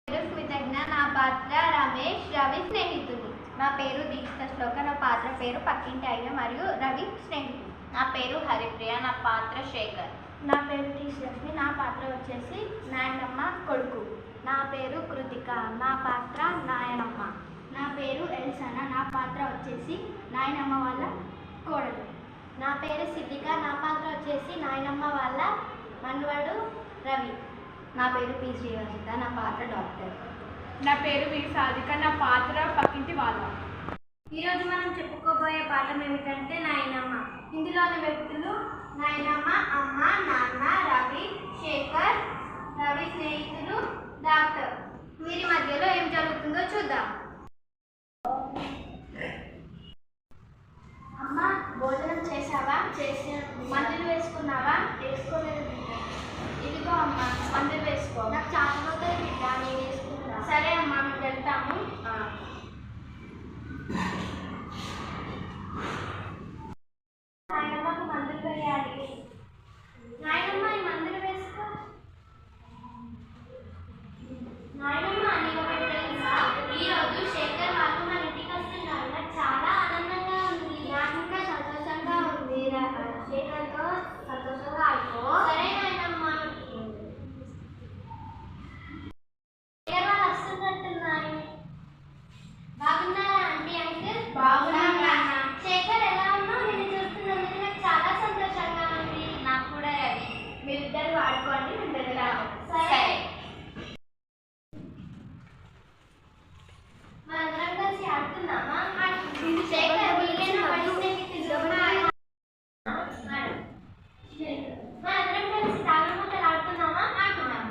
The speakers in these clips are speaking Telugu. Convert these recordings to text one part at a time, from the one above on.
కృతజ్ఞ. నా పాత్ర రమేష్, రవి స్నేహితుడు. నా పేరు దీక్షిత శ్లోక. నా పాత్ర పేరు పక్కింటి అయ్య మరియు రవి స్నేహితుడు. నా పేరు హరిప్రియ. నా పాత్ర శేఖర్. నా పేరు శ్రీలక్ష్మి. నా పాత్ర వచ్చేసి నాయనమ్మ కొడుకు. నా పేరు కృతిక. నా పాత్ర నాయనమ్మ. నా పేరు ఎల్సన. నా పాత్ర వచ్చేసి నాయనమ్మ వాళ్ళ కోడలు. నా పేరు సిద్ధిక. నా పాత్ర వచ్చేసి నాయనమ్మ వాళ్ళ మనవడు రవి. నా పేరు పి శ్రీవసిత. నా పాత్ర డాక్టర్. నా పేరు వి సాధిక. నా పాత్ర పక్కింటి వాళ్ళ. ఈరోజు మనం చెప్పుకోబోయే పాఠం ఏమిటంటే నాయనమ్మ. ఇందులోని వ్యక్తులు నాయనమ్మ, అమ్మ, నాన్న, రవి, శేఖర్, రవి స్నేహితులు, డాక్టర్. వీరి మధ్యలో ఏం జరుగుతుందో చూద్దాం. అమ్మ, భోజనం చేసావా? మందులు వేసుకున్నావా? వేసుకోలేదు బిడ్డ. ఇదిగో అమ్మ, మందులు వేసుకో. నాకు చాలా అవుతుంది బిడ్డ, నేను వేసుకుంటా. సరే అమ్మ, మేము వెళ్తాము. నాయనమ్మకు మందులు వేయాలి. నాయనమ్మ, ఈ మందులు వేసుకో. నాయనమ్మ, నీకు ఒకటి తెలుసా? ఈరోజు శేఖర్ వాళ్ళు మన ఇంటికి వస్తున్నారు. నాకు చాలా ఆనందంగా ఉంది. నాకు ఇంకా సంతోషంగా ఉంది. శేఖర్తో సంతోషంగా ఆడుకో. సరే నాయనమ్మ. శేఖర్ వాళ్ళు వస్తున్నట్టున్నారు. బాగున్నారా ఆంటీ, అంకుల్? బాగున్నాం నాన్న. శేఖర్, ఎలా ఉన్నావు? నిన్ను చూస్తున్నందుకు నాకు చాలా సంతోషంగా ఉంది. నాకు కూడా రవి. మీరిద్దరు ఆడుకోండి, మేము వెళ్తాము. సరే. మనందరం కలిసి ఆడుకుందామా? శేఖర్, వీళ్ళేనా వాడి స్నేహితులు? మనందరం కలిసి తాగుడుమూతలు ఆడుకుందామా? ఆడుకుందాం.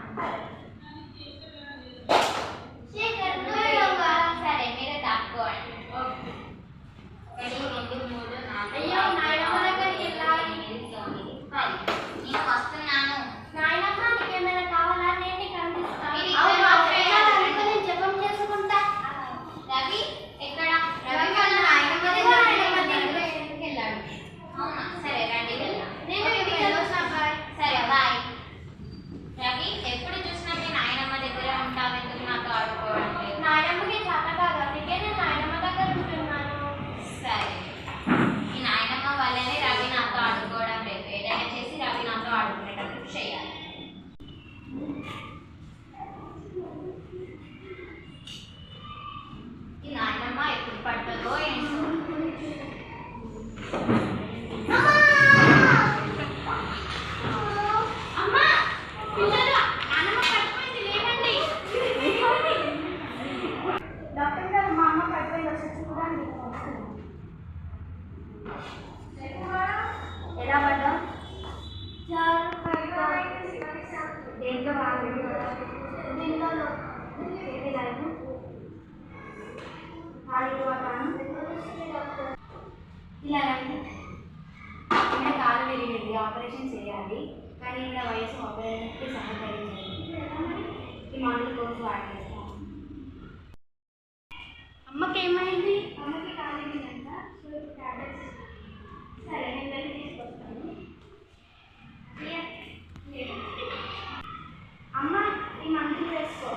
శేఖర్, నువ్వు దొంగ. సరే, మీరే దాక్కోండి. 1, 2, 3, 4. అయ్యో, నాయనమ్మ దగ్గరికి వెళ్ళాలి. 8, 9, 10. నేను వస్తున్నాను. నాయనమ్మ, నీకేమైనా కావాలా? నేను నీకు అందిస్తాను. మీరు అవును, ఇక్కడ అవును, చేయాలి. అందుకే నేను జపం చేసుకుంటా. రవి ఎక్కడ? రవి వాళ్ళ నాయనమ్మ ఇదిగో దగ్గర నాయనమ్మ వెళ్ళాడు. దగ్గర. ఎందుకు వెళ్ళాడు? అవునా? సరే, రండి వెళ్దాం. నేను ఇంటికి వెళ్తున్నా. బాయ్. సరే, బాయ్. రవి, ఎప్పుడు చూసినా మీ నాయనమ్మ దగ్గరే ఉంటావు. ఎందుకు నాతో ఆడుకోవడం లేదు? నాయనమ్మకి చేత కాదు, అందుకే నేను నాయనమ్మ దగ్గర ఉంటున్నాను. సరే, మీ నాయనమ్మ వల్లనే రవి నాతో ఆడుకోవడం లేదు. ఏదైనా చేసి రవి నాతో ఆడుకునేటప్పుడు చేయాలి. ఈ నాయనమ్మ ఎప్పుడు పడుతుందో ఏంటో. అమ్మా, పిల్లలు, నానమ్మ పడిపోయింది, లేవండి. డాక్టర్ గారు, మా అమ్మ పడిపోయింది, వచ్చి చూడండి. ఎలా పడ్డావు? చాలా దేంట్లో బాగా దీంట్లో ఇలా రండి. ఈయన కాలు విరిగింది, ఆపరేషన్ చేయాలి. కానీ ఈయన వయసు ఆపరేషన్కి సహకరించండి. ఈ మందుల కోర్సు వాడేస్తాం. అమ్మకి ఏమైంది? అమ్మకి కాలేదంట, సో టాబ్లెట్స్. సరే, నేను వెళ్ళి తీసుకొస్తాను. అమ్మ, ఈ మందులు వేసుకో.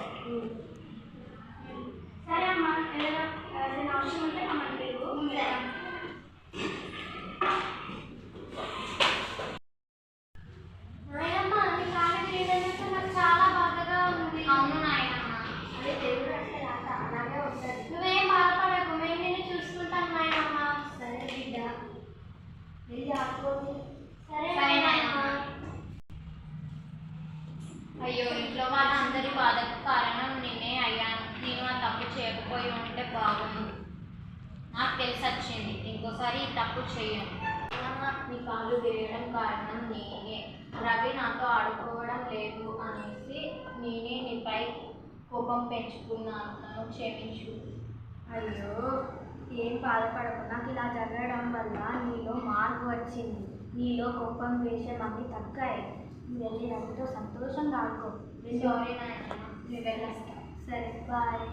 సరే అమ్మ, ఏదైనా అవసరం ఉంటే మమ్మల్ని లేవు. నాయనమ్మ, నీ కాలు విరిగినందుకు నాకు చాలా బాధగా ఉంది. అవును నాయనమ్మ. అదే దేవుడు రాస్తే రాత అలాగే ఉంటుంది. నువ్వేం బాధపడకు, మేము నిన్ను చూసుకుంటాం నాయనమ్మ. సరే బిడ్డ, వెళ్ళి ఆడుకోండి. సరే సరే నాయనమ్మ. అయ్యో, ఇంట్లో వాళ్ళందరి బాధకు కారణం నేనే అయ్యాను. నేను ఆ తప్పు చేయకపోయి ఉంటే బాగుంది. నాకు తెలిసి వచ్చింది, ఇంకోసారి ఈ తప్పు చేయను. నీ కాళ్ళు విరగడం కారణం నేనే. రవి నాతో ఆడుకోవడం లేదు అనేసి నేనే నీపై కోపం పెంచుకున్నాను. నన్ను క్షమించు. అయ్యో, ఏం బాధపడకు. నాకు ఇలా జరగడం వల్ల నీలో మార్పు వచ్చింది. నీలో కోపం, ద్వేషం అన్నీ తగ్గాయి. నువ్వు వెళ్ళి రవితో సంతోషంగా ఆడుకో. సారీ నాయనమ్మ, నేను వెళ్ళొస్తా. సరే, బాయ్.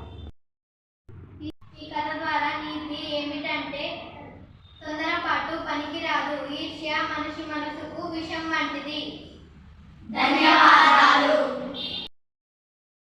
ఈ కథ ద్వారా నీతి ఏమిటంటే, తొందరపాటు పనికిరాదు. ఈర్ష్య మనిషి మనసుకు విషం వంటిది. ధన్యవాదాలు.